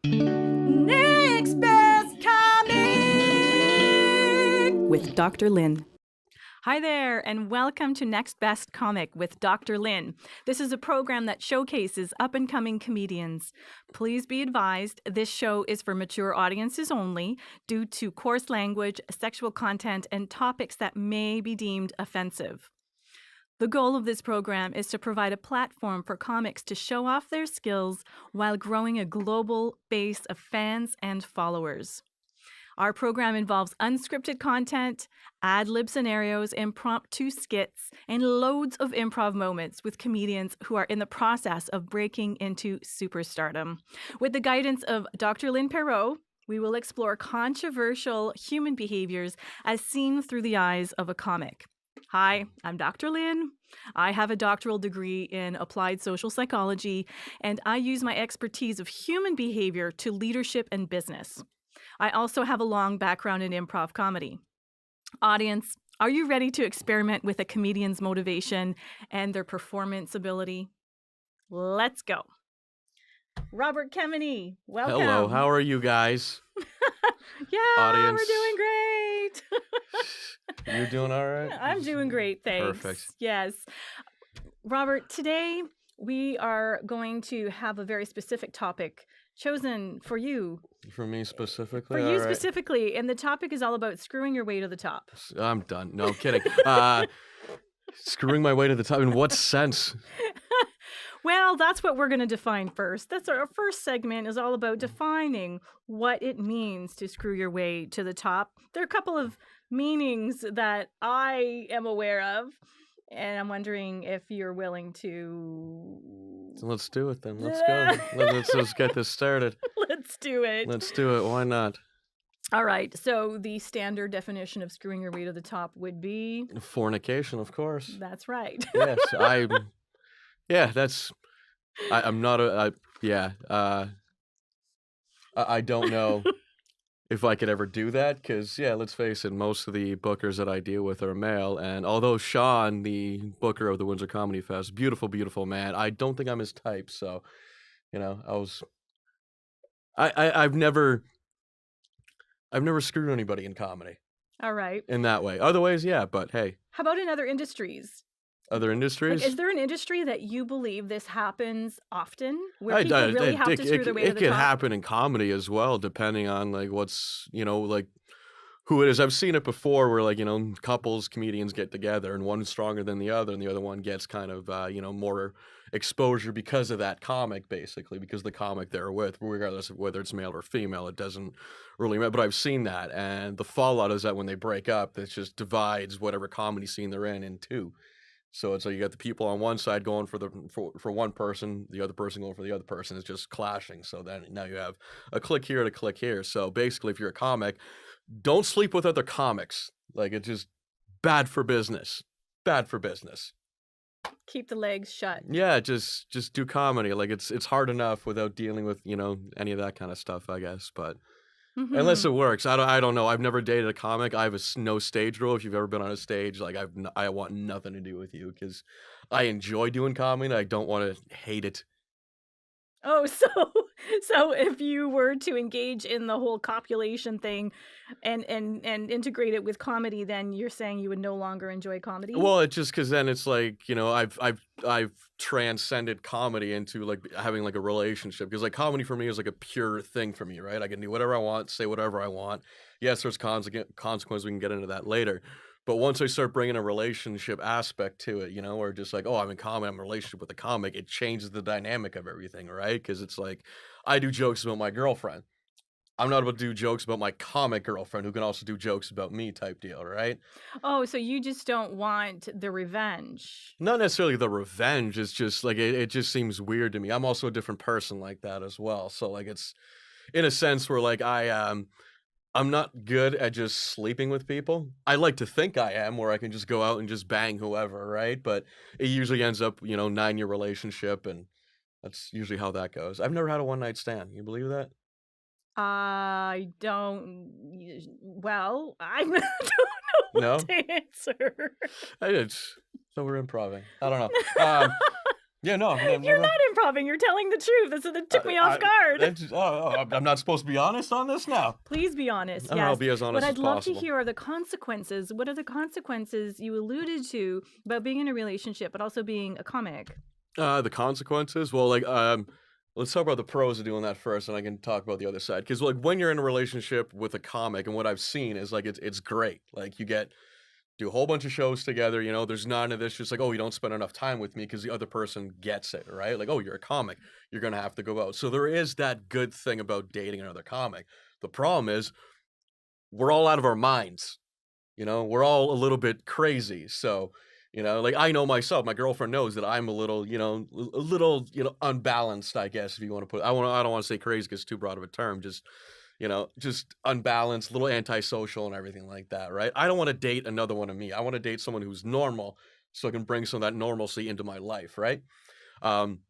Next Best Comic with Dr. Lynn. Hi there, and welcome to Next Best Comic with Dr. Lynn. This is a program that showcases up-and-coming comedians. Please be advised, this show is for mature audiences only due to coarse language, sexual content, and topics that may be deemed offensive. The goal of this program is to provide a platform for comics to show off their skills while growing a global base of fans and followers. Our program involves unscripted content, ad-lib scenarios, impromptu skits, and loads of improv moments with comedians who are in the process of breaking into superstardom. With the guidance of Dr. Lynn Perreault, we will explore controversial human behaviors as seen through the eyes of a comic. Hi, I'm Dr. Lynn. I have a doctoral degree in applied social psychology, and I use my expertise of human behavior to leadership and business. I also have a long background in improv comedy. Audience, are you ready to experiment with a comedian's motivation and their performance ability? Let's go. Robert Kemeny, welcome. Hello, how are you guys? Yeah, Audience. we're doing great. You're doing all right? I'm doing great, thanks. Perfect. Yes. Robert, today we are going to have a very specific topic chosen for you. For me specifically? For you All right. specifically, and the topic is all about screwing your way to the top. I'm done. No, I'm kidding. Screwing my way to the top. In what sense? Well, that's what we're going to define first. That's our first segment is all about defining what it means to screw your way to the top. There are a couple of meanings that I am aware of, and I'm wondering if you're willing to... So let's do it then. Let's go. Let's get this started. Let's do it. Let's do it. Why not? All right. So the standard definition of screwing your way to the top would be... Fornication, of course. That's right. Yes, I'm not a... I don't know if I could ever do that, because, let's face it, most of the bookers that I deal with are male, and although Sean, the booker of the Windsor Comedy Fest, beautiful, beautiful man, I don't think I'm his type, so, I've never screwed anybody in comedy. All right. In that way. Other ways, yeah, but hey. How about in other industries? Other industries? Like, is there an industry that you believe this happens often, where people really have to screw their way to the top? It could happen in comedy as well, depending on what's who it is. I've seen it before where couples, comedians get together and one's stronger than the other, and the other one gets kind of more exposure because of that comic, basically, because the comic they're with, regardless of whether it's male or female, it doesn't really matter. But I've seen that, and the fallout is that when they break up, it just divides whatever comedy scene they're in two. So it's like you got the people on one side going for one person, the other person going for the other person. Is just clashing. So then now you have a click here and a click here. So basically, if you're a comic, don't sleep with other comics. It's just bad for business. Bad for business. Keep the legs shut. Yeah, just do comedy. It's hard enough without dealing with any of that kind of stuff, I guess. But unless it works, I don't know. I've never dated a comic. I have no stage rule. If you've ever been on a stage, I want nothing to do with you, because I enjoy doing comedy. I don't want to hate it. Oh, so if you were to engage in the whole copulation thing and integrate it with comedy, then you're saying you would no longer enjoy comedy? Well, it's just because then it's I've transcended comedy into having a relationship, because comedy for me is a pure thing for me, right? I can do whatever I want, say whatever I want. Yes, there's consequences. We can get into that later. But once I start bringing a relationship aspect to it, or just I'm in comedy, I'm in a relationship with a comic, it changes the dynamic of everything, right? Because it's I do jokes about my girlfriend. I'm not able to do jokes about my comic girlfriend, who can also do jokes about me, type deal, right? Oh, so you just don't want the revenge? Not necessarily the revenge. It's just it just seems weird to me. I'm also a different person like that as well. So it's in a sense where I'm not good at just sleeping with people. I like to think I am, where I can just go out and just bang whoever, right? But it usually ends up, 9-year relationship, and that's usually how that goes. I've never had a one-night stand. You believe that? I don't... Well, I don't know what to answer. So we're improving. I don't know. Yeah, no, I've You're never. not improving. You're telling the truth. This it took me off I guard. that's just, I'm not supposed to be honest on this now. Please be honest. I'll Yes. be as What honest as I'd love to possible. hear are the consequences. What are the consequences you alluded to about being in a relationship, but also being a comic? The consequences? Well, like, let's talk about the pros of doing that first, and I can talk about the other side. Because like when you're in a relationship with a comic, and what I've seen is like it's great. Like you get do a whole bunch of shows together. You know, there's none of this just like, oh, you don't spend enough time with me because the other person gets it, right? Like, oh, you're a comic, you're gonna have to go out. So there is that good thing about dating another comic. The problem is we're all out of our minds. You know, we're all a little bit crazy. So, like I know myself, my girlfriend knows that I'm a little, a little, unbalanced, I guess, if you want to put I don't want to say crazy because it's too broad of a term. Just unbalanced, a little antisocial and everything like that, right? I don't want to date another one of me. I want to date someone who's normal so I can bring some of that normalcy into my life, right? Um,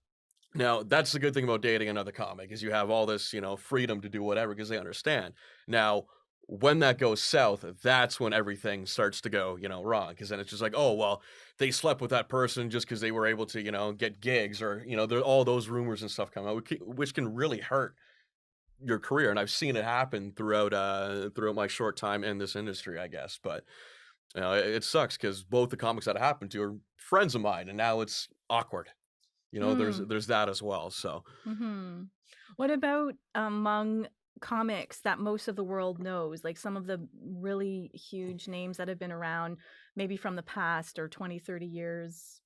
Now, that's the good thing about dating another comic is you have all this, freedom to do whatever because they understand. Now, when that goes south, that's when everything starts to go, wrong. Because then it's just like, oh, well, they slept with that person just because they were able to, get gigs or, there all those rumors and stuff come out, which can really hurt your career. And I've seen it happen throughout my short time in this industry, I guess. But it sucks because both the comics that it happened to are friends of mine, and now it's awkward. Mm. There's that as well, so, Hmm. What about among comics that most of the world knows, like some of the really huge names that have been around, maybe from the past or 20, 30 years,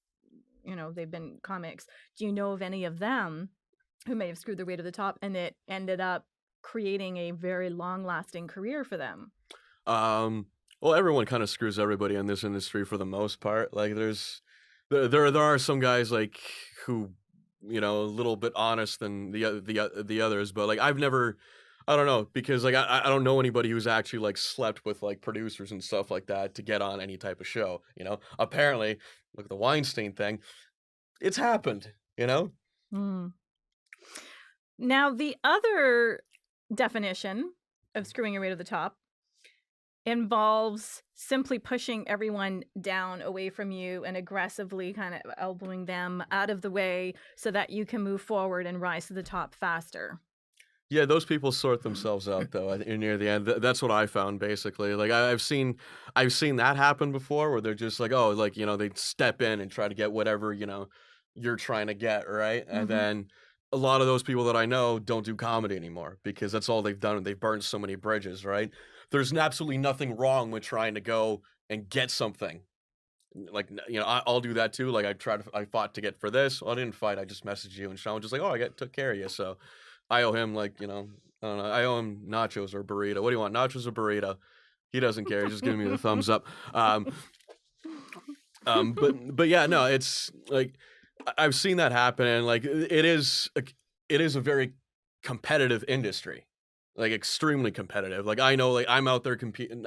they've been comics. Do you know of any of them who may have screwed their way to the top and it ended up creating a very long lasting career for them? um, well, everyone kinda screws everybody in this industry for the most part, like, there are some guys, like, who, a little bit honest than the others, but, like, I don't know, because, like, I don't know anybody who's actually, like, slept with, like, producers and stuff like that to get on any type of show, you know? Apparently, look at the Weinstein thing, it's happened, you know? Mm. Now, the other definition of screwing your way to the top involves simply pushing everyone down away from you and aggressively kind of elbowing them out of the way so that you can move forward and rise to the top faster. Yeah, those people sort themselves out though, near the end. That's what I found basically. Like I've seen that happen before where they're just like, oh, like, they step in and try to get whatever, you're trying to get, right? And Mhm. then a lot of those people that I know don't do comedy anymore because that's all they've done and they've burned so many bridges, right? There's absolutely nothing wrong with trying to go and get something. Like, I'll do that too. Like I fought to get for this. Well, I didn't fight. I just messaged you and Sean was just like, oh, took care of you. So I owe him like, I don't know. I owe him nachos or burrito. What do you want? Nachos or burrito? He doesn't care. He's just giving me the thumbs up. Um, but yeah, no, it's like I've seen that happen, and like it is a very competitive industry, like extremely competitive. Like I know, like I'm out there competing,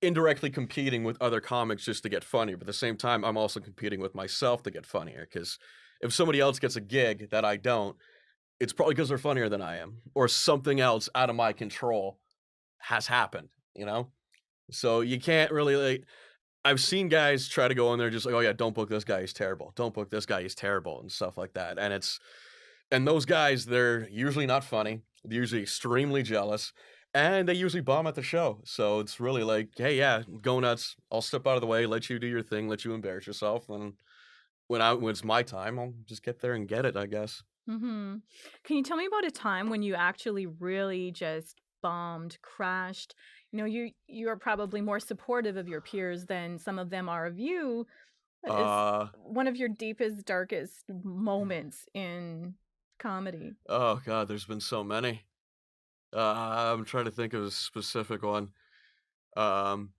indirectly competing with other comics just to get funnier. But at the same time, I'm also competing with myself to get funnier because if somebody else gets a gig that I don't, it's probably because 'cause they're funnier than I am, or something else out of my control has happened, you know? So you can't really, like I've seen guys try to go in there just like, "Oh, yeah, don't book this guy, he's terrible. Don't book this guy, he's terrible," and stuff like that, and those guys, they're usually not funny, they're usually extremely jealous, and they usually bomb at the show, so it's really like, "Hey, yeah, go nuts. I'll step out of the way, let you do your thing, let you embarrass yourself, and when it's my time, I'll just get there and get it, I guess." Mhm. Can you tell me about a time when you actually really just bombed, crashed? You are probably more supportive of your peers than some of them are of you. What is Uh one of your deepest, darkest moments in comedy? Oh god, there's been so many. I'm trying to think of a specific one. Um,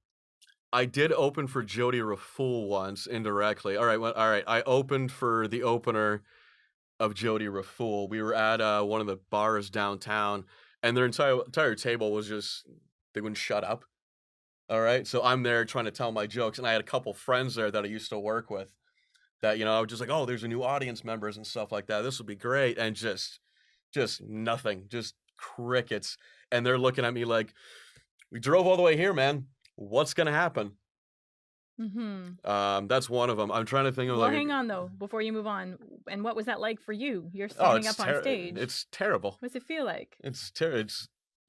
I did open for Jody Raffoul once indirectly. All right. I opened for the opener of Jody Raffoul. We were at one of the bars downtown, and their entire table was just they wouldn't shut up. All right, so I'm there trying to tell my jokes, and I had a couple friends there that I used to work with. That I was just like, oh, there's a new audience members and stuff like that. This would be great, and just nothing, just crickets. And they're looking at me like, "We drove all the way here, man. What's gonna happen?" Mm-hmm. That's one of them. I'm trying to think of Well, like, hang on though, before you move on. And what was that like for you? You're oh, standing up on stage. it's terrible. What does it feel like? It's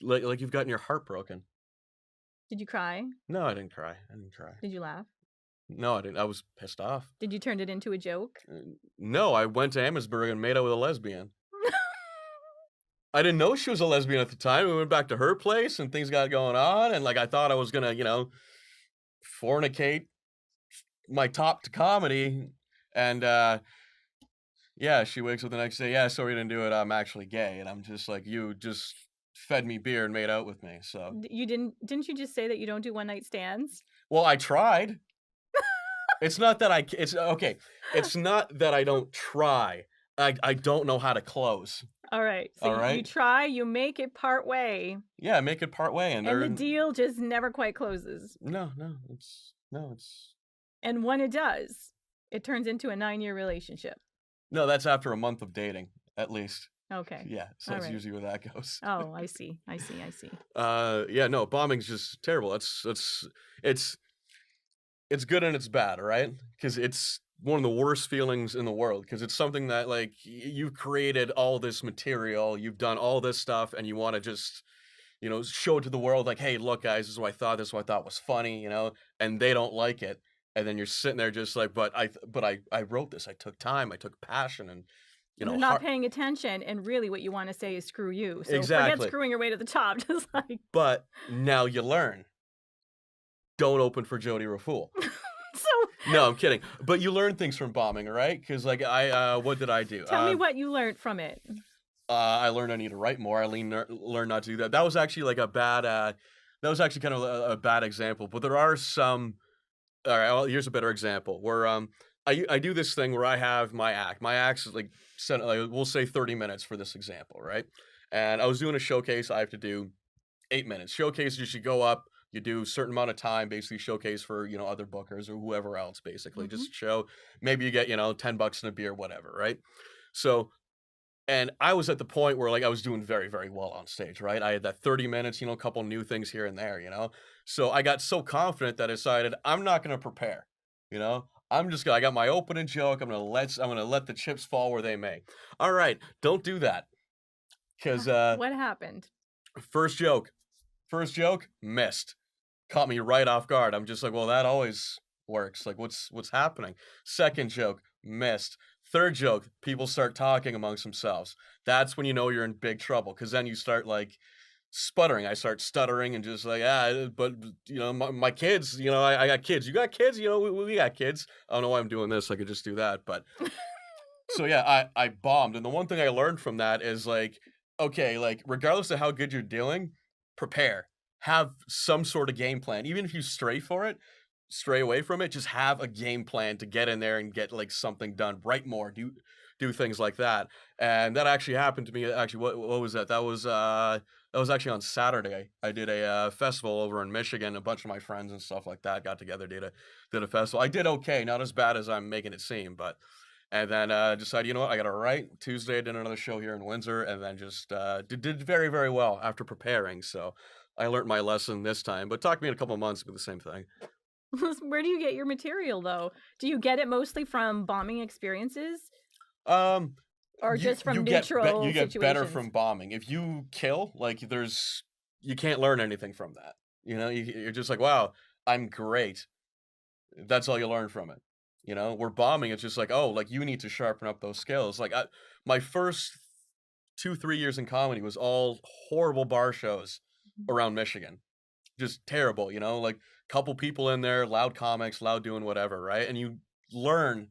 like you've gotten your heart broken. Did you cry? No, I didn't cry. I didn't cry. Did you laugh? No, I didn't. I was pissed off. Did you turn it into a joke? No, I went to Amherstburg and made out with a lesbian. I didn't know she was a lesbian at the time. We went back to her place and things got going on. And like, I thought I was going to, fornicate my top to comedy. And, yeah, she wakes up the next day. Yeah, sorry, you didn't do it. I'm actually gay. And I'm just like, you just fed me beer and made out with me. So, You didn't you just say that you don't do one night stands? well, I tried. It's not that it's okay. It's not that I don't try. I don't know how to close. All right. So All you right. try, you make it part way, Yeah, make it part way. And and the they're, deal just never quite closes. no, it's And when it does, it turns into a 9-year relationship. no, that's after a month of dating, at least. Okay. Yeah, so All that's right. usually where that goes. Oh, I see. Yeah, no, bombing's just terrible. It's it's good and it's bad, right? Because it's one of the worst feelings in the world. Because it's something that like you've created all this material, you've done all this stuff, and you want to just show it to the world like, hey, look, guys, this is what I thought. This is what I thought was funny, and they don't like it, and then you're sitting there just like, but I wrote this. I took time. I took passion, and And they're not paying attention, and really what you want to say is screw you. So Exactly. forget screwing your way to the top. Just like But now you learn. Don't open for Jody Raffoul. so. No, I'm kidding. But you learn things from bombing, right? Because like what did I do? Tell me what you learned from it. I learned I need to write more. I learned not to do that. That was actually like a bad. That was actually kind of a bad example. But there are some. All right, well, here's a better example where I do this thing where I have my act. My act's is like we'll say 30 minutes for this example, right? And I was doing a showcase. I have to do 8 minutes. Showcase, you should go up. You do a certain amount of time, basically showcase for other bookers or whoever else, basically Mhm. just show. Maybe you get $10 and a beer, whatever, right? So, and I was at the point where like I was doing very, very well on stage, right? I had that 30 minutes, a couple new things here and there. So I got so confident that I decided I'm not going to prepare, I got my opening joke. I'm gonna let the chips fall where they may. All right, don't do that, because What happened? first joke, missed. Caught me right off guard. I'm just like, well, that always works. Like, what's happening? Second joke, missed. Third joke, people start talking amongst themselves. That's when you know you're in big trouble, because then you start like sputtering. I start stuttering and just like, but my kids, I got kids. You got kids? We got kids. I don't know why I'm doing this. I could just do that. But so yeah, I bombed. And the one thing I learned from that is like, okay, like regardless of how good you're doing, prepare. Have some sort of game plan. Even if you stray away from it, just have a game plan to get in there and get like something done. Write more, do things like that. And that actually happened to me. Actually, what was that? That was actually on Saturday. I did a festival over in Michigan. A bunch of my friends and stuff like that got together, did a festival. I did okay, not as bad as I'm making it seem, but and then decided, you know what, I got to write. Tuesday, I did another show here in Windsor, and then just did very, very well after preparing. So I learned my lesson this time, but talk to me in a couple of months with the same thing. Where do you get your material though? Do you get it mostly from bombing experiences Um, or you just from you neutral you get better situations? from bombing. If you kill, like you can't learn anything from that. You're just like, wow, I'm great. That's all you learn from it. We're bombing. It's just like, oh, like you need to sharpen up those skills. Like my first 2, 3 years in comedy was all horrible bar shows around Michigan. Just terrible, like couple people in there, loud comics, loud doing whatever, right? And you learn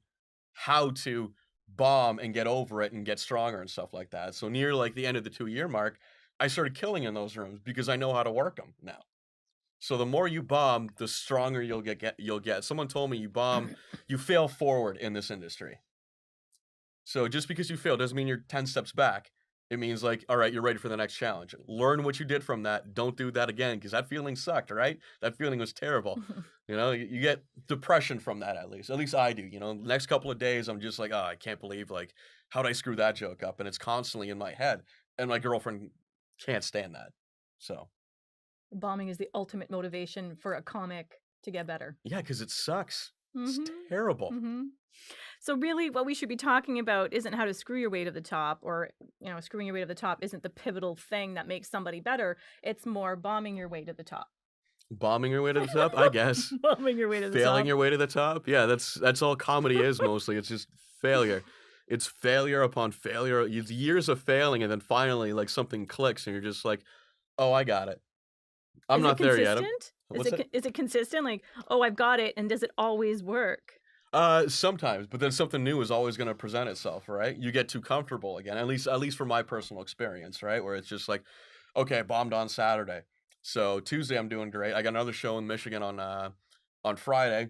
how to bomb and get over it and get stronger and stuff like that. So near like the end of the 2 year mark, I started killing in those rooms because I know how to work them now. So the more you bomb, the stronger you'll get. Someone told me you fail forward in this industry. So just because you fail doesn't mean you're 10 steps back. It means like, all right, you're ready for the next challenge. Learn what you did from that. Don't do that again because that feeling sucked, right? That feeling was terrible. You get depression from that at least. At least I do. Next couple of days, I'm just like, oh, I can't believe like how'd I screw that joke up? And it's constantly in my head. And my girlfriend can't stand that. So Bombing is the ultimate motivation for a comic. to get better. Yeah, because it sucks. It's Mm-hmm. terrible. Mm-hmm. So really what we should be talking about isn't how to screw your way to the top, or screwing your way to the top isn't the pivotal thing that makes somebody better. It's more bombing your way to the top. Bombing your way to the top, I guess. Bombing your way to the Failing top. your way to the top. Yeah, that's all comedy is mostly. It's just failure. It's failure upon failure. It's years of failing, and then finally, like something clicks, and you're just like, "Oh, I got it. I'm Is it not there yet." consistent? What's that? Is it consistent? Like, oh, I've got it, and does it always work? Sometimes, but then something new is always going to present itself, right? You get too comfortable again. At least from my personal experience, right? Where it's just like, okay, I bombed on Saturday, so Tuesday I'm doing great. I got another show in Michigan on Friday.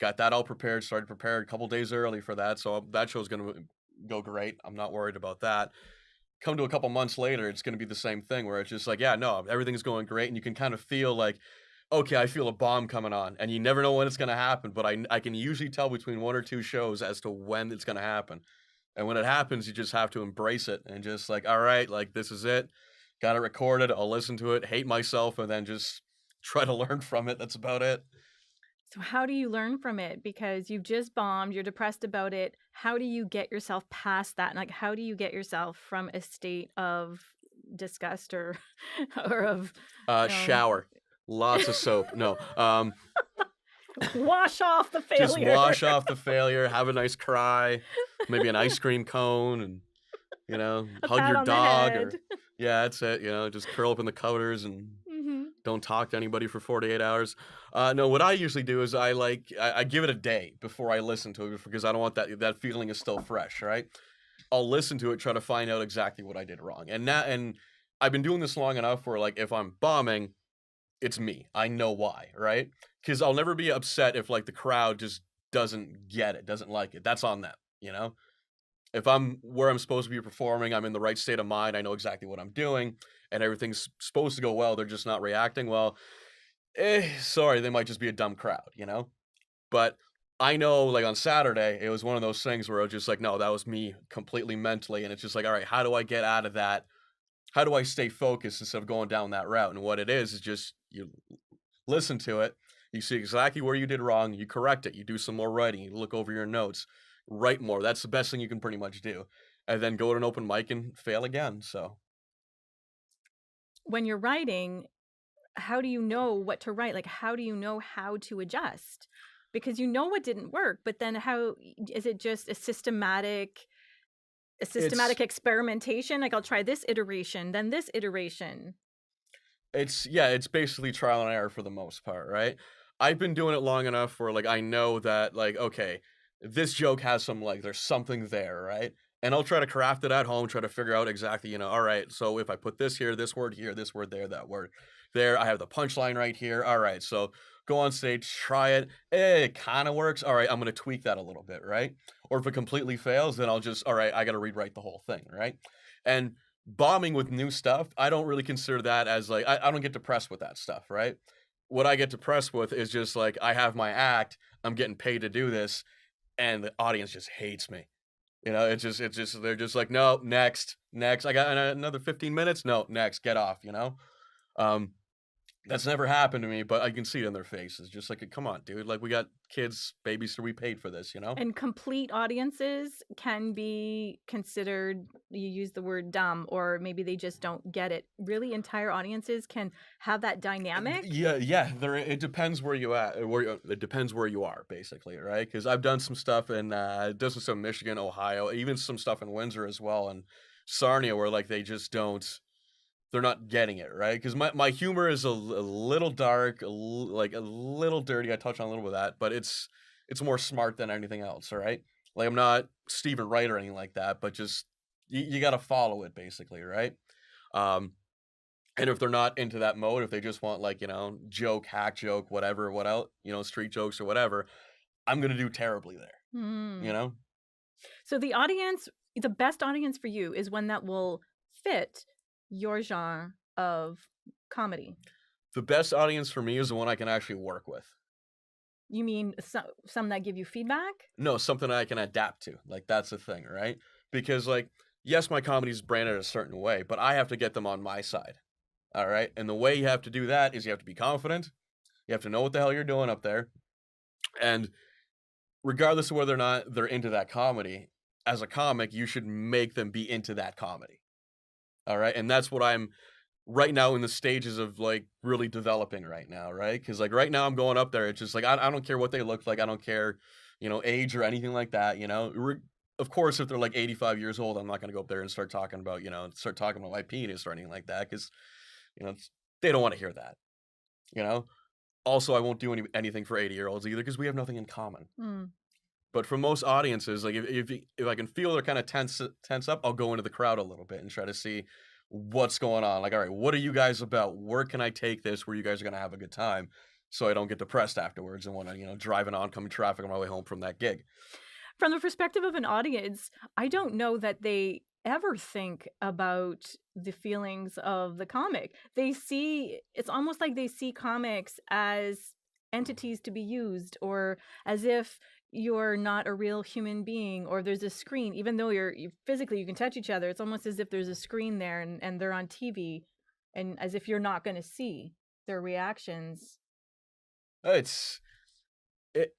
Got that all prepared. Started prepared a couple days early for that, so that show's going to go great. I'm not worried about that. Come to a couple months later, it's going to be the same thing where it's just like, yeah, no, everything's going great, and you can kind of feel like, okay, I feel a bomb coming on, and you never know when it's going to happen, but I can usually tell between one or two shows as to when it's going to happen. And when it happens, you just have to embrace it and just like, all right, like this is it. Got it recorded. I'll listen to it, hate myself, and then just try to learn from it. That's about it. So how do you learn from it? Because you've just bombed, you're depressed about it. How do you get yourself past that? And like, how do you get yourself from a state of disgust or or of, you know, Shower, lots of soap. No, wash off the just failure? wash off the failure. Have a nice cry, maybe an ice cream cone, and A hug pat your on the dog, head. or yeah, that's it. Just curl up in the covers and Hmm. don't talk to anybody for 48 hours. No, what I usually do is I give it a day before I listen to it because I don't want that feeling is still fresh, right? I'll listen to it, try to find out exactly what I did wrong. And I've been doing this long enough where like if I'm bombing, it's me. I know why, right? Because I'll never be upset if like the crowd just doesn't get it, doesn't like it. That's on them. If I'm where I'm supposed to be performing, I'm in the right state of mind, I know exactly what I'm doing, and everything's supposed to go well, they're just not reacting well, sorry, they might just be a dumb crowd. But I know, like, on Saturday, it was one of those things where I was just like, "No, that was me completely mentally," and it's just like, "Alright, how do I get out of that? How do I stay focused instead of going down that route?" And what it is just you listen to it, you see exactly where you did wrong, you correct it, you do some more writing, you look over your notes, write more. That's the best thing you can pretty much do. And then go to an open mic and fail again. So When you're writing, how do you know what to write? Like, how do you know how to adjust? Because you know what didn't work, but then how is it just a it's systematic experimentation? Like, I'll try this iteration, then this iteration. it's basically trial and error for the most part, right? I've been doing it long enough where like I know that like okay, this joke has some like there's something there, right? And I'll try to craft it at home, try to figure out exactly, all right, so if I put this here, this word there, that word there, I have the punchline right here. All right, so go on stage, try it. It kind of works. All right, I'm gonna tweak that a little bit, right? Or if it completely fails, then I'll just, all right, I gotta rewrite the whole thing, right? And bombing with new stuff, I don't really consider that as like I don't get depressed with that stuff, right? What I get depressed with is just like I have my act, I'm getting paid to do this, and the audience just hates me. It's just they're just like, "No, next, next. I got another 15 minutes. No, next, get off." Um, that's never happened to me, but I can see it in their faces. Just like, "Come on, dude. Like we got kids, babies, so we paid for this." And complete audiences can be considered, you use the word dumb, or maybe they just don't get it. Really, entire audiences can have that dynamic. Yeah, yeah. It depends where you at. It depends where you are, basically, right? Because I've done some stuff in done some Michigan, Ohio, even some stuff in Windsor as well, and Sarnia, where like they just don't. They're not getting it, right? Because my humor is a little dark, like a little dirty. I touch on a little bit of that, but it's more smart than anything else, all right? Like I'm not Stephen Wright or anything like that, but just you got to follow it basically, right? Um, and if they're not into that mode, if they just want like joke, hack joke, whatever, what else, street jokes or whatever, I'm gonna do terribly there, you Hmm. know. So the best audience for you is one that will fit your genre of comedy. The best audience for me is the one I can actually work with. You mean some that give you feedback? No, something I can adapt to. Like that's the thing, right? Because like, yes, my comedy's branded a certain way, but I have to get them on my side. All right. And the way you have to do that is you have to be confident. You have to know what the hell you're doing up there. And regardless of whether or not they're into that comedy, as a comic, you should make them be into that comedy. All right. And that's what I'm right now in the stages of like really developing right now. Right. Cause like right now I'm going up there. It's just like, I don't care what they look like. I don't care, age or anything like that. Of course, if they're like 85 years old, I'm not going to go up there and start talking about, start talking about my penis or anything like that. Cause, they don't want to hear that, you know? Also, I won't do anything for 80-year-olds either because we have nothing in common. Mm. But for most audiences, like if I can feel they're kind of tense up, I'll go into the crowd a little bit and try to see what's going on. Like, all right, what are you guys about? Where can I take this where you guys are gonna have a good time, so I don't get depressed afterwards and want to drive in oncoming traffic on my way home from that gig. From the perspective of an audience, I don't know that they ever think about the feelings of the comic. It's almost like they see comics as entities to be used, or as if you're not a real human being, or there's a screen. Even though you physically, you can touch each other, it's almost as if there's a screen there, and they're on TV, and as if you're not going to see their reactions. It's it.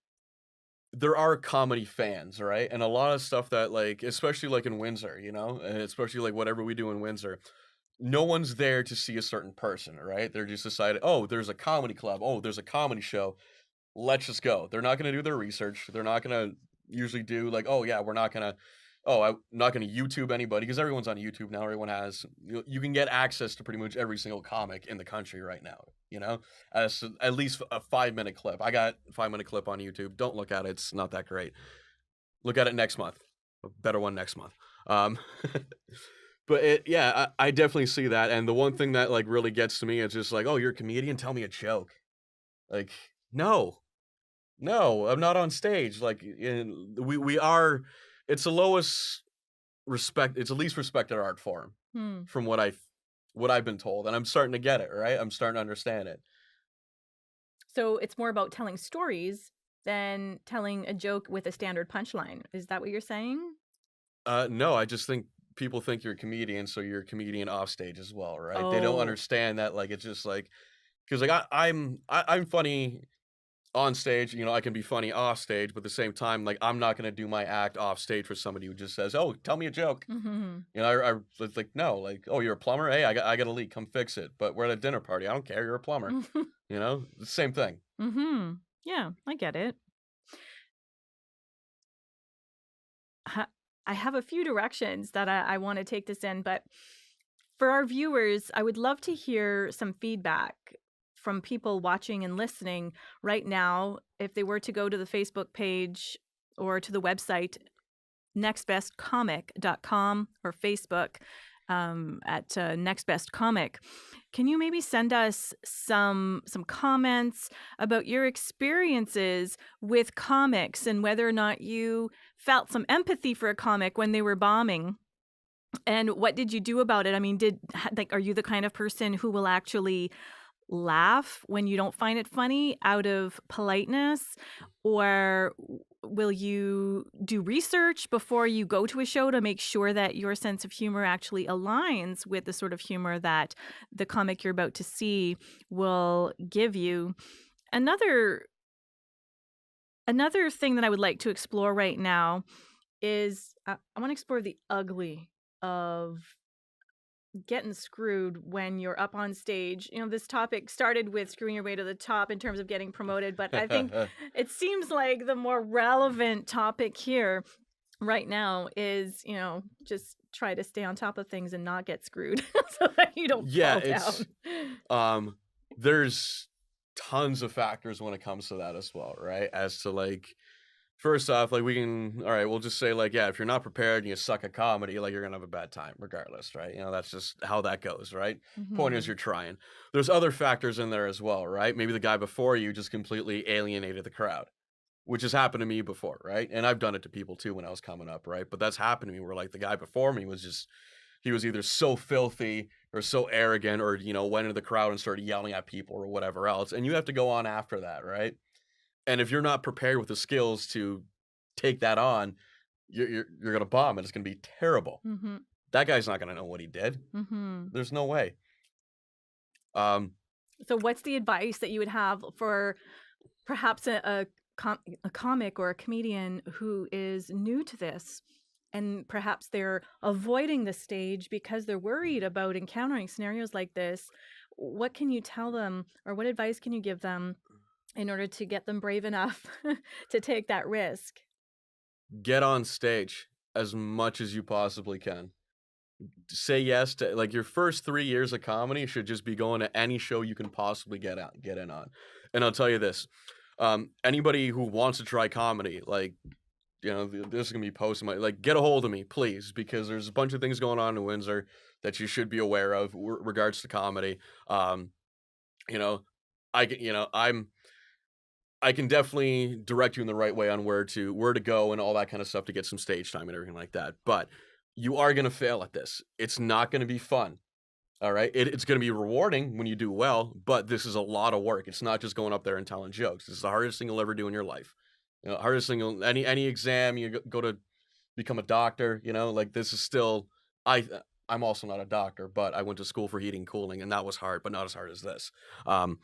There are comedy fans, right? And a lot of stuff that like, especially like in Windsor, and especially like whatever we do in Windsor, no one's there to see a certain person, right? They're just decided, oh, there's a comedy club, oh, there's a comedy show, let's just go. They're not going to do their research. They're not going to usually do like, oh yeah, we're not going to, I'm not going to YouTube anybody because everyone's on YouTube now. Everyone has, you can get access to pretty much every single comic in the country right now, as at least a 5-minute clip. I got a 5-minute clip on YouTube. Don't look at it. It's not that great. Look at it next month. A better one next month. Um, but I definitely see that. And the one thing that like really gets to me is just like, oh, you're a comedian. Tell me a joke. Like, no, no, I'm not on stage. Like, we are. It's the lowest respect. It's the least respected art form, Hmm. from what I've been told, and I'm starting to get it. Right, I'm starting to understand it. So it's more about telling stories than telling a joke with a standard punchline. Is that what you're saying? No, I just think people think you're a comedian, so you're a comedian off stage as well, right? They don't Oh. understand that. Like, it's just like because like I'm funny on stage, I can be funny off stage, but at the same time, like I'm not gonna do my act off stage for somebody who just says, "Oh, tell me a joke." Mhm. I was like, no, like, "Oh, you're a plumber? Hey, I got a leak. Come fix it." But we're at a dinner party. I don't care. You're a plumber. The same thing. Mhm. Yeah, I get it. Ha I have a few directions that I wanna take this in, but for our viewers, I would love to hear some feedback from people watching and listening right now. If they were to go to the Facebook page or to the website nextbestcomic.com or Facebook, at Next Best Comic. Can you maybe send us some comments about your experiences with comics and whether or not you felt some empathy for a comic when they were bombing? And what did you do about it? I mean, are you the kind of person who will actually laugh when you don't find it funny out of politeness? Or will you do research before you go to a show to make sure that your sense of humor actually aligns with the sort of humor that the comic you're about to see will give you? Another another thing that I would like to explore right now is I want to explore the ugly of getting screwed when you're up on stage. This topic started with screwing your way to the top in terms of getting promoted, but I think it seems like the more relevant topic here right now is, just try to stay on top of things and not get screwed so that you don't Yeah, fall it's down. there's tons of factors when it comes to that as well, right? As to like first off, like we can all right, we'll just say like, yeah, if you're not prepared and you suck at comedy, like you're gonna have a bad time regardless, right? That's just how that goes, right? Point is Mhm. you're trying. There's other factors in there as well, right? Maybe the guy before you just completely alienated the crowd, which has happened to me before, right? And I've done it to people too when I was coming up, right? But that's happened to me where like the guy before me was just he was either so filthy or so arrogant or went into the crowd and started yelling at people or whatever else. And you have to go on after that, right? And if you're not prepared with the skills to take that on, you're gonna bomb and it's gonna be terrible. Mhm. That guy's not gonna know what he did. Mhm. There's no way. Um, So what's the advice that you would have for perhaps a comic or a comedian who is new to this, and perhaps they're avoiding the stage because they're worried about encountering scenarios like this? What can you tell them, or what advice can you give them in order to get them brave enough to take that risk? Get on stage as much as you possibly can. Say yes to like your first 3 years of comedy should just be going to any show you can possibly get in on. And I'll tell you this, anybody who wants to try comedy, like, this is gonna be posting my like, get a hold of me, please, because there's a bunch of things going on in Windsor that you should be aware of regards to comedy. Um, you know, I can, I can definitely direct you in the right way on where to go and all that kind of stuff to get some stage time and everything like that. But you are gonna fail at this. It's not gonna be fun. All right. It's going to be rewarding when you do well, but this is a lot of work. It's not just going up there and telling jokes. This is the hardest thing you'll ever do in your life. Hardest thing any exam you go to become a doctor. Like this is still. I I'm also not a doctor, but I went to school for heating and cooling, and that was hard, but not as hard as this. Um,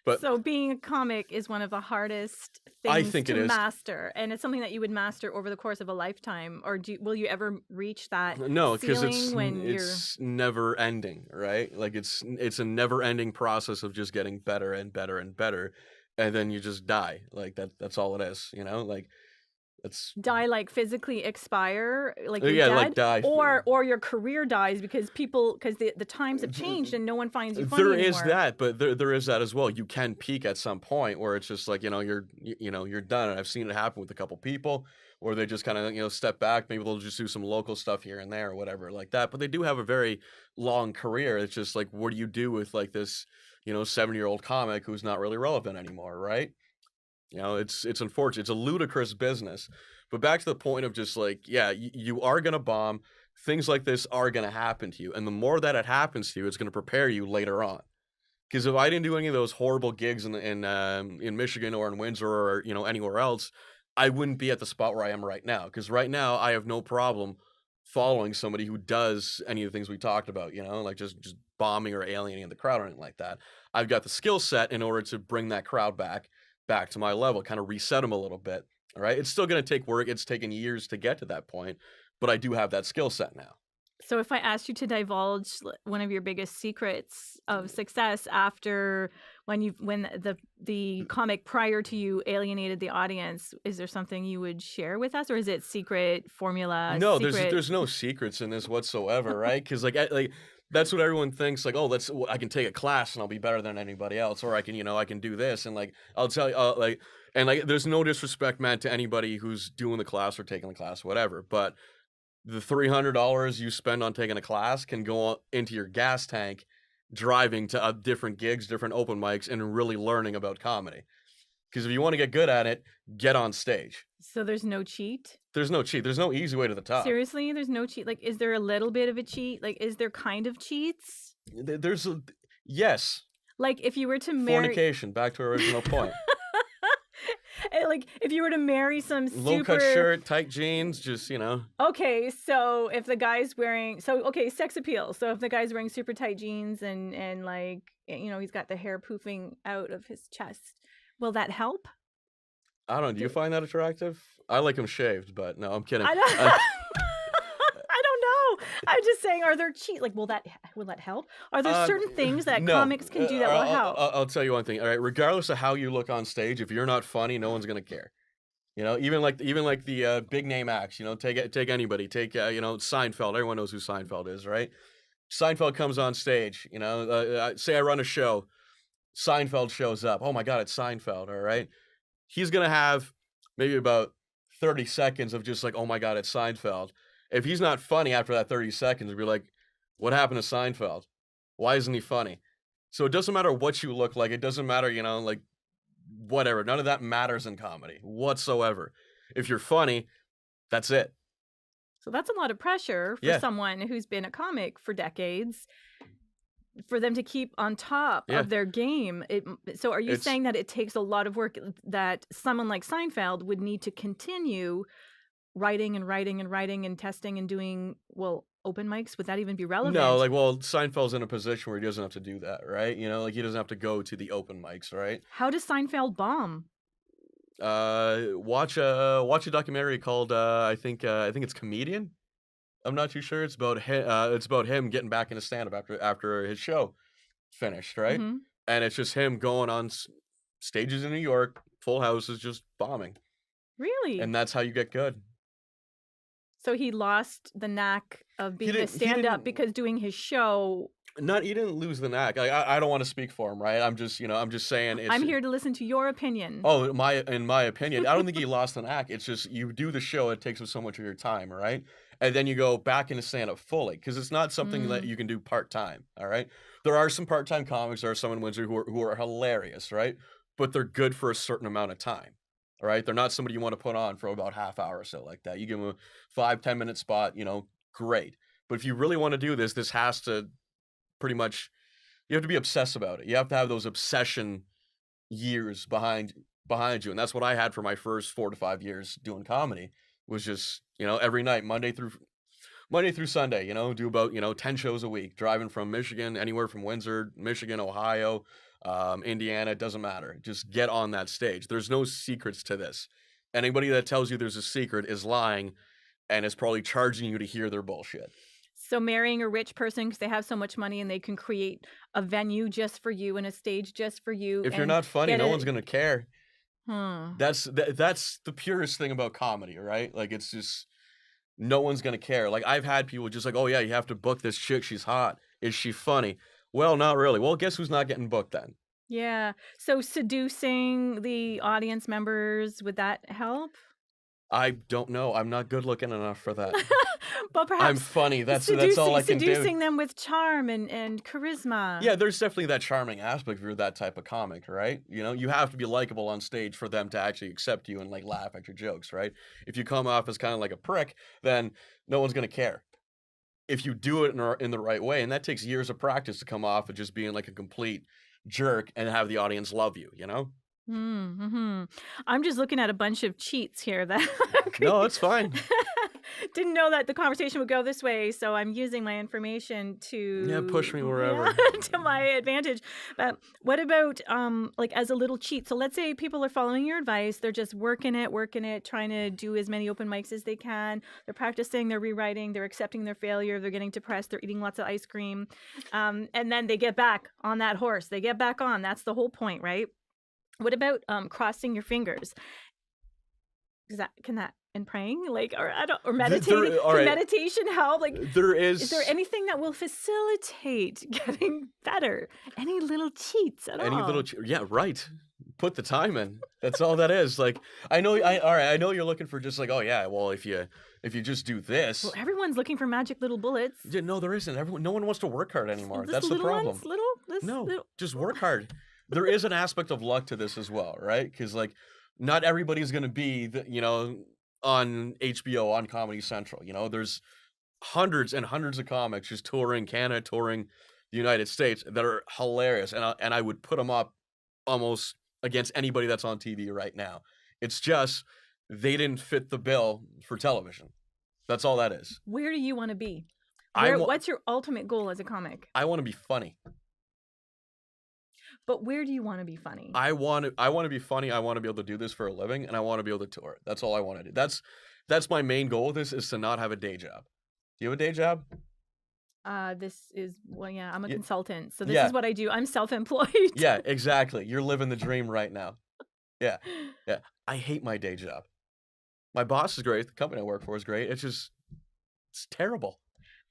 but So being a comic is one of the hardest I things think it to is. master, and it's something that you would master over the course of a lifetime. Or will you ever reach that No, because ceiling when you're? it's never ending, right? Like it's a never ending process of just getting better and better and better, and then you just die. Like that's all it is, Like it's Die, like physically expire, like you're yeah, like dead, die. or your career dies because the times have changed and no one finds you funny There is anymore. that, but there is that as well. You can peak at some point where it's just like you're done. And I've seen it happen with a couple people, or they just kind of step back. Maybe they'll just do some local stuff here and there or whatever like that. But they do have a very long career. It's just like, what do you do with like this 70-year-old comic who's not really relevant anymore, right? It's unfortunate. It's a ludicrous business. But back to the point of just like, yeah, you are gonna bomb. Things like this are gonna happen to you, and the more that it happens to you, it's gonna prepare you later on. Because if I didn't do any of those horrible gigs in Michigan or in Windsor or anywhere else, I wouldn't be at the spot where I am right now. Because right now I have no problem following somebody who does any of the things we talked about. Like just bombing or alienating the crowd or anything like that. I've got the skill set in order to bring that crowd back to my level, kind of reset them a little bit. All right, it's still going to take work. It's taken years to get to that point, but I do have that skill set now. So if I asked you to divulge one of your biggest secrets of success after when the comic prior to you alienated the audience, is there something you would share with us, or is it secret formula, No, secret? there's no secrets in this whatsoever, right? Because like that's what everyone thinks. Like, oh, I can take a class and I'll be better than anybody else, or I can do this, and like I'll tell you, there's no disrespect meant to anybody who's doing the class or taking the class, whatever. But the $300 you spend on taking a class can go into your gas tank driving to different gigs, different open mics, and really learning about comedy. Because if you want to get good at it, get on stage. So there's no cheat? There's no cheat. There's no easy way to the top. Seriously, there's no cheat? Like, is there a little bit of a cheat? Like, is there kind of cheats? Yes. Like, if you were to marry, Fornication. Back to our original point. like, if you were to marry some Low cut super. shirt, tight jeans, just Okay, so if the guy's wearing, sex appeal. So if the guy's wearing super tight jeans and like, he's got the hair poofing out of his chest, will that help? I don't know. Do you find that attractive? I like him shaved, but no, I'm kidding. I don't. I don't know. I'm just saying, are there like, will that help? Are there certain things that no. comics can do that will help? I'll tell you one thing. All right, regardless of how you look on stage, if you're not funny, no one's gonna care. Even like the big name acts. Take anybody. Take Seinfeld. Everyone knows who Seinfeld is, right? Seinfeld comes on stage. Say I run a show. Seinfeld shows up. Oh my God, it's Seinfeld. All right. He's going to have maybe about 30 seconds of just like, oh my God, it's Seinfeld. If he's not funny after that 30 seconds, we'll be like, what happened to Seinfeld? Why isn't he funny? So it doesn't matter what you look like. It doesn't matter, like whatever. None of that matters in comedy whatsoever. If you're funny, that's it. So that's a lot of pressure for someone who's been a comic for decades, for them to keep on top of their game. So are you saying that it takes a lot of work, that someone like Seinfeld would need to continue writing and writing and writing and testing and doing, well, open mics? Would that even be No, relevant? like, well, Seinfeld's in a position where he doesn't have to do that, right? You know, like, he doesn't have to go to the open mics, right? How does Seinfeld bomb? Watch a documentary called, I think it's Comedian? I'm not too sure. It's about him getting back into stand-up after his show finished, right? Mhm. And it's just him going on stages in New York, full houses, just bombing, Really? and that's how you get good. So he lost the knack of He being a didn't. He stand-up didn't. because doing his show. Not. He didn't lose the knack. Like, I don't want to speak for him, right? I'm just saying it's. I'm here to listen to your opinion. Oh, in my opinion, I don't think he lost the knack. It's just you do the show, it takes up so much of your time, right? And then you go back into stand up fully because it's not something that Mm. you can do part time. All right, there are some part time comics. There are some in Windsor who are hilarious, right? But they're good for a certain amount of time. All right, they're not somebody you want to put on for about half hour or so like that. You give them a 5-10 minute spot, great. But if you really want to do this, this has to pretty much you have to be obsessed about it. You have to have those obsession years behind you, and that's what I had for my first 4 to 5 years doing comedy, was just, every night, Monday through Sunday, do about, 10 shows a week, driving from Michigan, anywhere from Windsor, Michigan, Ohio, Indiana, it doesn't matter. Just get on that stage. There's no secrets to this. Anybody that tells you there's a secret is lying and is probably charging you to hear their bullshit. So marrying a rich person because they have so much money and they can create a venue just for you and a stage just for you If you're and not funny, get no a one's gonna care. huh. That's the purest thing about comedy, right? Like, it's just no one's gonna care. Like, I've had people just like, "Oh, yeah, you have to book this chick, she's hot. Is she funny?" Well, not really. Well, guess who's not getting booked then? Yeah. So seducing the audience members, would that help? I don't know. I'm not good looking enough for that. But I'm perhaps funny. That's all I can do. seducing them with charm and charisma. Yeah, there's definitely that charming aspect if you're that type of comic, right? You have to be likable on stage for them to actually accept you and, like, laugh at your jokes, right? If you come off as kinda like a prick, then no one's gonna care. If you do it in the right way, and that takes years of practice to come off of just being like a complete jerk and have the audience love you, you know? Mhm. I'm just looking at a bunch of cheats here that No, it's fine. didn't know that the conversation would go this way, so I'm using my information Yeah, push me yeah, wherever. to my advantage. But what about like as a little cheat? So let's say people are following your advice, they're just working it, trying to do as many open mics as they can. They're practicing, they're rewriting, they're accepting their failure, they're getting depressed, they're eating lots of ice cream. And then they get back on that horse. They get back on. That's the whole point, right? What about crossing your fingers? Can that and praying? Like, or I don't or meditating? There, all Can right. meditation help? Like, There is there is anything that will facilitate getting better? Any little cheats at any little, all? yeah, right. Put the time in. That's all that is. Like, all right. I know you're looking for just like, oh yeah, well, if you just do Well, this, everyone's looking for magic little bullets. yeah, no, there isn't. No one wants to work hard anymore. This That's the little problem. ones, this No, little. just work hard. There is an aspect of luck to this as well, right? Because, like, not everybody's gonna be on HBO, on Comedy Central. There's hundreds and hundreds of comics just touring Canada, touring the United States that are hilarious, and I would put them up almost against anybody that's on TV right now. It's just they didn't fit the bill for television. That's all that is. Where do you want to be? I want What's your ultimate goal as a comic? I want to be funny. But where do you want to be funny? I want to be funny. I want to be able to do this for a living, and I want to be able to tour. That's all I want to do. That's my main goal. This is to not have a day job. Do you have a day job? Well, yeah, I'm a Yeah, consultant, so this yeah, is what I do. I'm self-employed. yeah, exactly. You're living the dream right now. Yeah, yeah. I hate my day job. My boss is great. The company I work for is great. It's terrible.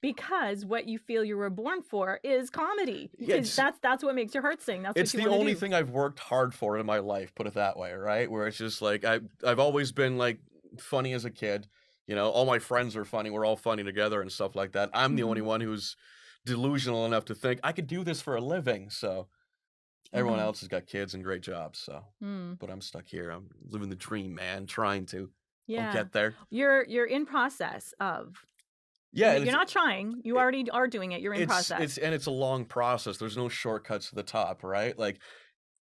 Because what you feel you were born for is comedy. Yeah, Because that's what makes your heart sing. That's it's what you the want to only do. thing I've worked hard for in my life, put it that way, right? Where it's just like I've always been like funny as a kid. All my friends are funny. We're all funny together and stuff like that. I'm the only Mhm. one who's delusional enough to think I could do this for a living. So everyone Mhm. else has got kids and great jobs. So, Mm. but I'm stuck here. I'm living the dream, man. Trying to. I'll Yeah. get there. You're in process of. Yeah, You're not trying. You it, already are doing it. You're in process. it's a long process. There's no shortcuts to the top, right? Like,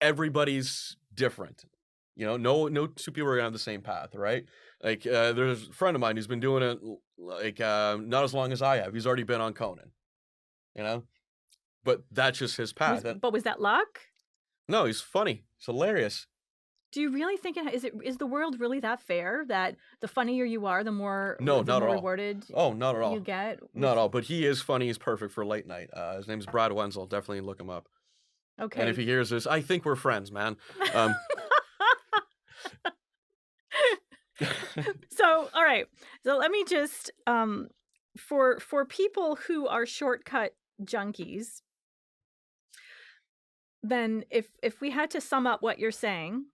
everybody's different. No two people are gonna have the same path, right? Like, there's a friend of mine who's been doing it not as long as I have. He's already been on Conan, you know? But that's just his path. Was that luck? No, he's funny. He's hilarious. Do you really think is the world really that fair that the funnier you are, the more No, not at all. rewarded Oh, not at all. you get? Not at all. But he is funny. He's perfect for late night. His name's Brad Wenzel. Definitely look him up. Okay. And if he hears this, I think we're friends, man. Um, So, all right. So let me just for people who are shortcut junkies, then if we had to sum up what you're saying,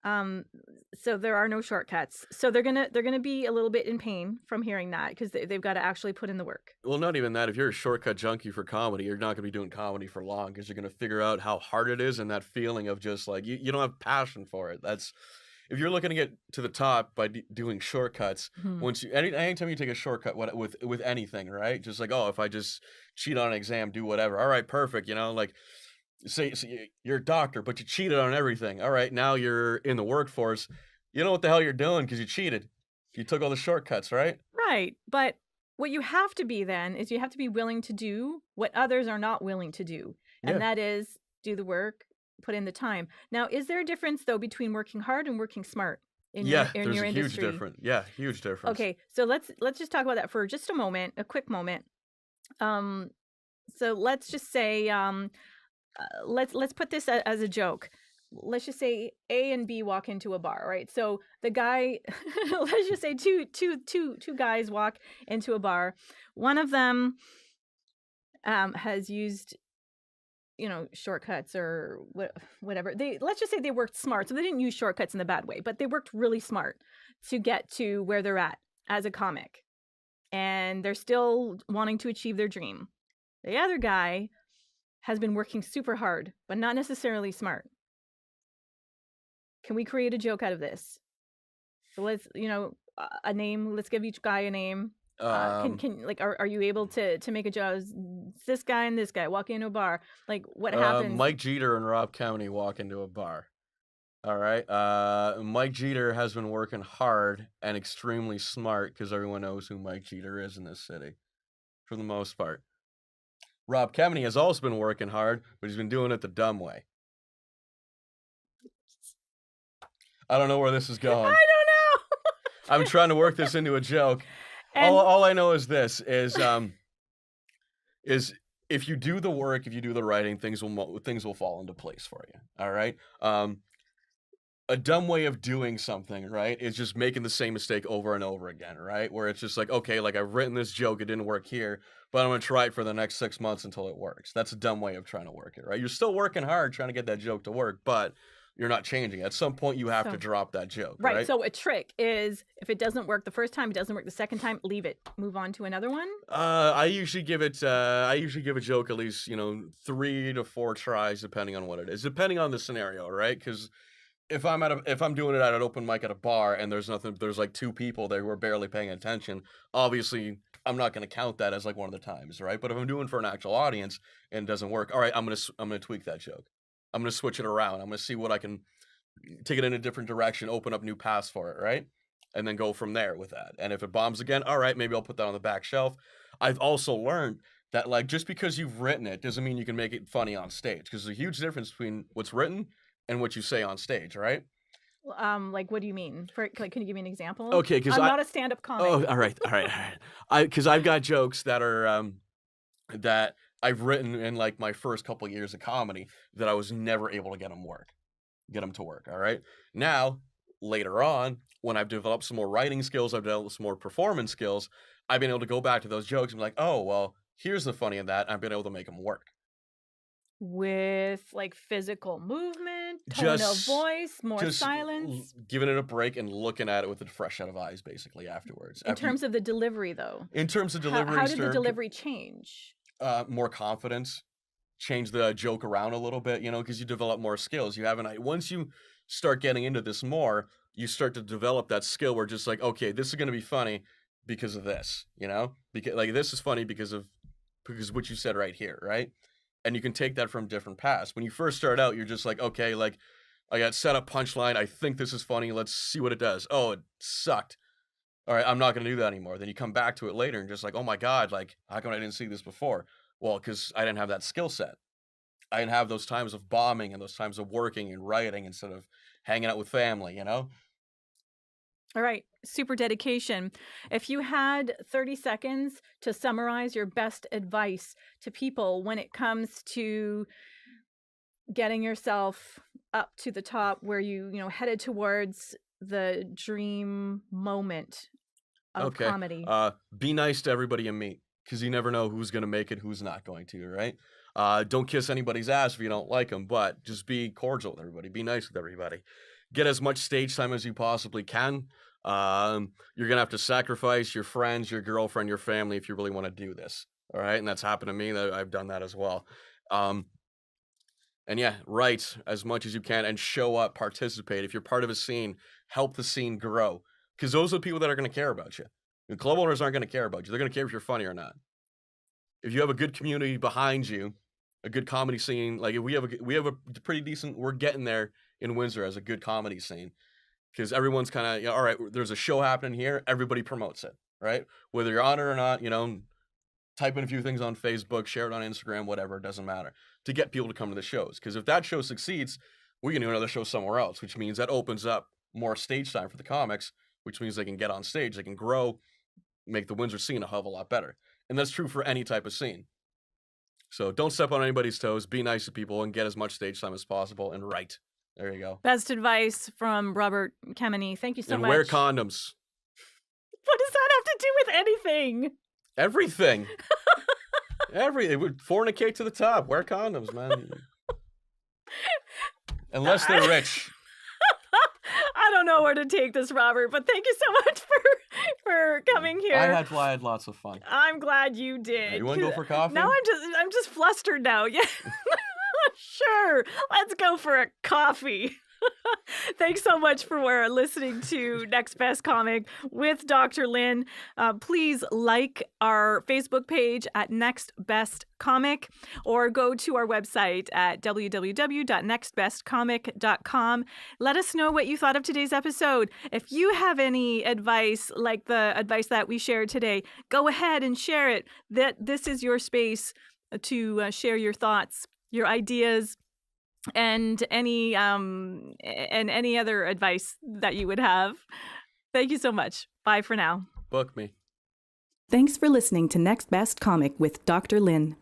so there are no shortcuts. So they're gonna be a little bit in pain from hearing that because they've got to actually put in the work. Well, not even that. If you're a shortcut junkie for comedy, you're not going to be doing comedy for long because you're going to figure out how hard it is and that feeling of just like you don't have passion for it. That's if you're looking to get to the top by doing shortcuts. Mhm. Anytime you take a shortcut with anything, right? Just like, oh, if I just cheat on an exam, do whatever. All right, perfect. Like say you're a doctor, but you cheated on everything. All right, now you're in the workforce. You know what the hell you're doing because you cheated. You took all the shortcuts, right? Right. But what you have to be then is you have to be willing to do what others are not willing to do. And Yeah. that is do the work, put in the time. Now, is there a difference though between working hard and working smart in Yeah, your there's a huge industry? difference. Yeah, huge difference. Okay, so let's just talk about that for just a moment, a quick moment. Um, so let's just say let's put this as a joke. Let's just say A and B walk into a bar, right? So the guy, let's just say two guys walk into a bar. One of them has used shortcuts or whatever. Let's just say they worked smart. So they didn't use shortcuts in the bad way, but they worked really smart to get to where they're at as a comic. And they're still wanting to achieve their dream. The other guy has been working super hard, but not necessarily smart. Can we create a joke out of this? So let's, a name. Let's give each guy a name. Can like are you able to make a joke? This guy and this guy walk into a bar. Like what happens? Mike Jeter and Rob Kemeny walk into a bar. All right. Mike Jeter has been working hard and extremely smart because everyone knows who Mike Jeter is in this city, for the most part. Rob Kemeny has also been working hard, but he's been doing it the dumb way. I don't know where this is going. I don't know. I'm trying to work this into a joke. All I know is this is if you do the work, if you do the writing, things will fall into place for you. All right. A dumb way of doing something, right, is just making the same mistake over and over again, right? Where it's just like, okay, like I've written this joke, it didn't work here, but I'm gonna try it for the next 6 months until it works. That's a dumb way of trying to work it, right? You're still working hard trying to get that joke to work, but you're not changing. At some point, you have to drop that joke, right? So a trick is if it doesn't work the first time, it doesn't work the second time, leave it, move on to another one. I usually give a joke at least 3 to 4 tries, depending on what it is, depending on the scenario, right? Because if I'm doing it at an open mic at a bar and there's like 2 people there who are barely paying attention, obviously I'm not going to count that as like one of the times, right? But if I'm doing for an actual audience and it doesn't work, all right, I'm gonna tweak that joke. I'm gonna switch it around. I'm gonna see what I can take it in a different direction, open up new paths for it, right? And then go from there with that. And if it bombs again, all right, maybe I'll put that on the back shelf. I've also learned that like just because you've written it doesn't mean you can make it funny on stage, because there's a huge difference between what's written and what you say on stage, right? Like what do you mean? Can you give me an example? Okay, because I'm not a stand-up comic. Oh, all right. Because I've got jokes that are that I've written in like my first couple of years of comedy that I was never able to get them to work. All right. Now, later on, when I've developed some more writing skills, I've developed some more performance skills, I've been able to go back to those jokes and be like, oh, well, here's the funny in that. I've been able to make them work. With like physical movement, tone of voice, more silence. Giving it a break and looking at it with a fresh set of eyes, basically, afterwards. In terms of the delivery, though. In terms of delivery. How did the delivery change? More confidence. Change the joke around a little bit, because you develop more skills. Once you start getting into this more, you start to develop that skill where just like, okay, this is going to be funny because of this, because like this is funny because what you said right here, right? And you can take that from different paths. When you first start out, you're just like, okay, like I got set up punchline. I think this is funny. Let's see what it does. Oh, it sucked. All right, I'm not going to do that anymore. Then you come back to it later and just like, oh my God, like, how come I didn't see this before? Well, because I didn't have that skill set. I didn't have those times of bombing and those times of working and writing instead of hanging out with family, you know? All right, super dedication. If you had 30 seconds to summarize your best advice to people when it comes to getting yourself up to the top where headed towards the dream moment of Okay. comedy. Be nice to everybody you meet because you never know who's going to make it, who's not going to, right? Don't kiss anybody's ass if you don't like them, but just be cordial with everybody. Be nice with everybody. Get as much stage time as you possibly can. You're going to have to sacrifice your friends, your girlfriend, your family if you really want to do this. All right. And that's happened to me. I've done that as well. And yeah, write as much as you can and show up, participate. If you're part of a scene, help the scene grow. Because those are the people that are going to care about you. The club owners aren't going to care about you. They're going to care if you're funny or not. If you have a good community behind you, a good comedy scene, like if we have a pretty decent, we're getting there in Windsor as a good comedy scene. Because everyone's kind of, all right, there's a show happening here. Everybody promotes it, right? Whether you're on it or not, type in a few things on Facebook, share it on Instagram, whatever, it doesn't matter, to get people to come to the shows. Because if that show succeeds, we can do another show somewhere else, which means that opens up more stage time for the comics, which means they can get on stage, they can grow, make the Windsor scene a hell of a lot better. And that's true for any type of scene. So don't step on anybody's toes, be nice to people, and get as much stage time as possible, and write. There you go. Best advice from Robert Kemeny. Thank you so and much. Wear condoms. What does that have to do with anything? Everything. Everything. Fornicate to the top. Wear condoms, man. Unless they're rich. I don't know where to take this, Robert, but thank you so much for coming here. I had lots of fun. I'm glad you did. You want to go for coffee? Now I'm just flustered now. Yeah. Sure. Let's go for a coffee. Thanks so much for listening to Next Best Comic with Dr. Lynn. Please like our Facebook page at Next Best Comic or go to our website at www.nextbestcomic.com. Let us know what you thought of today's episode. If you have any advice like the advice that we shared today, go ahead and share it. This is your space to share your thoughts, your ideas, and any other advice that you would have. Thank you so much. Bye for now. Book me. Thanks for listening to Next Best Comic with Dr. Lynn.